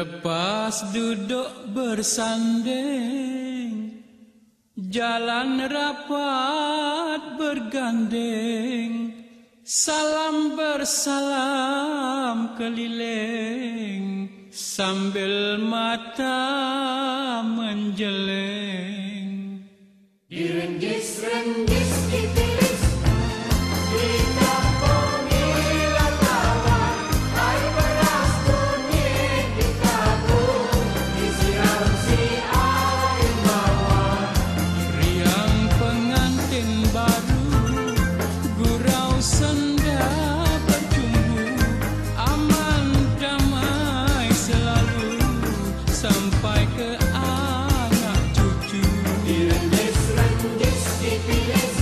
Lepas duduk bersanding, jalan rapat bergandeng, salam bersalam keliling, sambil mata menjeleng. Direndis-rendis ditilis, ditapungi latawan, air beras kunyit ditabur, disiram si air mawar. Riang pengantin baru, gurau senda bercumbu, aman damai selalu sampai ke anak cucu. Direndis-rendis ditilis,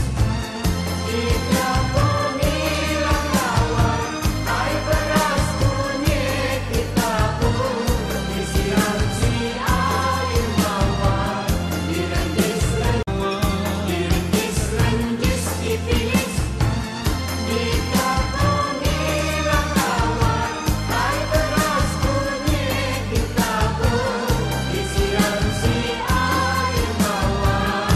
ditapungi latawan, air beras kunyit ditabur, disiram si air mawar. Direndis-rendis ditilis, ditapungi latawan, air beras kunyit ditabur, disiram si air mawar.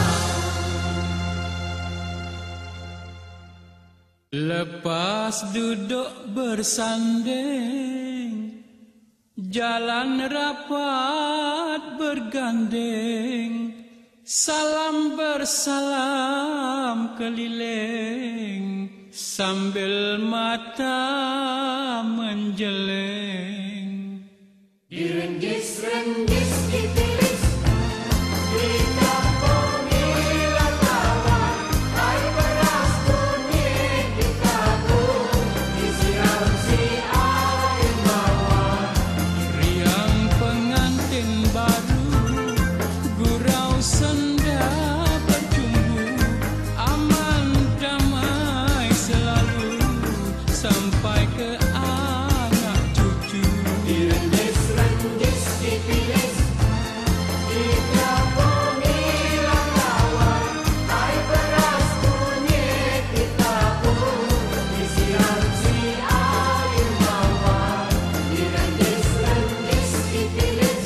Lepas duduk bersanding, jalan rapat bergandeng, salam bersalam keliling, sambil mata menjeleng. Direndis-rendis ditilis, ditapungi latawan, air beras kunyit ditabur, disiram si air mawar. Riang pengantin baru, gurau senda bercumbu, aman damai selalu sampai ke anak cucu. Direndis-rendis ditilis, ditapungi latawan, air beras kunyit ditabur, disiram si air mawar. Direndis-rendis ditilis,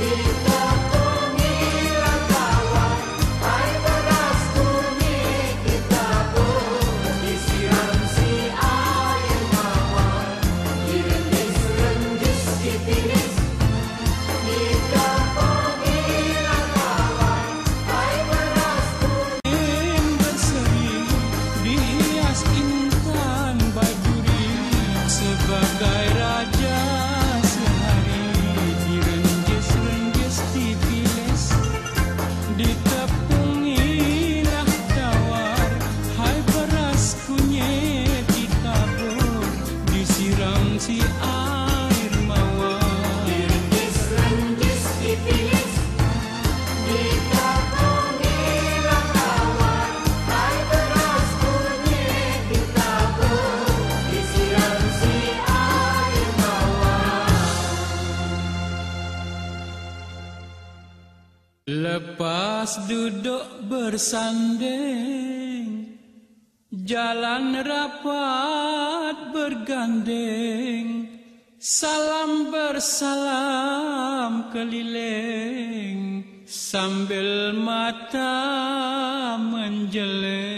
ditapungi latawan, air beras kunyit ditabur, disiram si air mawar. Direndis-rendis ditilis, ditapungi latawan, air beras kunyit. Berseri dihias intan bajuri, sebagai raja sehari. Direndis-rendis ditilis, ditepungilah tawar, hai beras kunyit ditabur, disiram si air mawar. Direndis-rendis ditilis, ditapungi latawan, air beras kunyit ditabur, disiram si air mawar. Lepas duduk bersanding, jalan rapat bergandeng, salam bersalam keliling, sambil mata menjeleng.